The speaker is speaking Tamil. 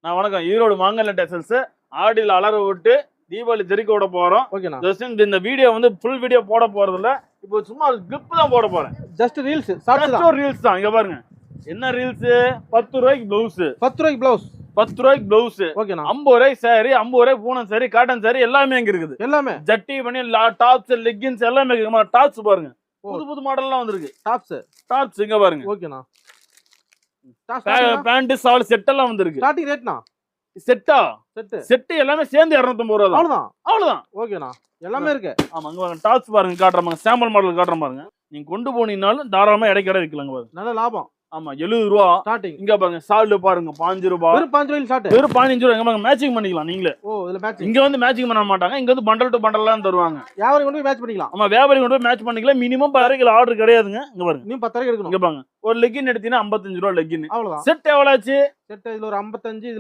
நான் வணக்கம் ஈரோடு மாங்கல்ய டெக்ஸ்டைல்ஸ் ஆடியில் அலற விட்டு தீபாவளி தெறிக்க விட போறோம். ஓகேண்ணா. ஜஸ்ட் இந்த வீடியோ வந்து ஃபுல் வீடியோ போட போறது இல்ல, இப்போ சும்மா ஒரு கிளிப் தான் போட போறேன். ஜஸ்ட் ரீல்ஸ் ரீல்ஸ் தான். இங்க பாருங்க என்ன ரீல்ஸ். 10 ரூபாய்க்கு பிளவுஸ், 10 ரூபாய்க்கு பிளவுஸ், 10 ரூபாய்க்கு பிளவுஸ். ஓகேண்ணா. 50 ரூபாய்க்கு சாரி, 50 ரூபாய்க்கு பூனம் சாரி, காட்டன் சாரி எல்லாமே இங்க இருக்குது. எல்லாமே ஜட்டி பண்ணி டாப்ஸ் லெகின்ஸ் எல்லாமே இருக்கு. டாப்ஸ் பாருங்க புது புது மாடல்லாம் வந்திருக்கு. டாப்ஸ் இங்க பாருங்க. ஓகேண்ணா. பேண்ட் சால் செட் எல்லாம் வந்திருக்கு. ஸ்டார்டிங் ரேட்னா செட் எல்லாமே சேர்ந்து 250 ரூபா தான். அவ்வளவுதான். ஓகேண்ணா. எல்லாமே இருக்கு. ஆமா இங்க பாருங்க டாப்ஸ் பாருங்க காட்டுறாங்க. சாம்பிள் மாடல் காட்டுற பாருங்க. நீங்க கொண்டு போனீங்கனாலும் தாராளமா இடைக்கடை விக்கலாங்க பாருங்க. நல்ல லாபம். ஆமா 70 ரூபா ஸ்டார்டிங். இங்க பாருங்க சால்ட் பாருங்க 5 ரூபா. வெறும் 5 ரூபாயில ஸ்டார்ட். வெறும் 15 ரூபா. இங்க பாருங்க மேட்சிங் பண்ணிக்கலாம் நீங்களே. ஓ இதுல மேட்சிங். இங்க வந்து மேட்சிங் பண்ண மாட்டாங்க. இங்க வந்து பண்டல் டு பண்டல்லாம் தருவாங்க. வியாபாரி கொண்டு போய் மேட்ச் பண்ணிக்கலாம். ஆமா வியாபாரி கொண்டு போய் மேட்ச் பண்ணிக்கலாம். மினிமம் 10 கிலோ ஆர்டர் கிடையாதுங்க. இங்க பாருங்க நீ 10 ரூபாய்க்கு எடுக்கணும். இங்க பாருங்க ஒரு லெகின் எடுத்தீங்கன்னா 55 ரூபா லெகின். அவ்வளவுதான். செட் எவ்வளவு ஆச்சு? செட் இதுல ஒரு 55 இதுல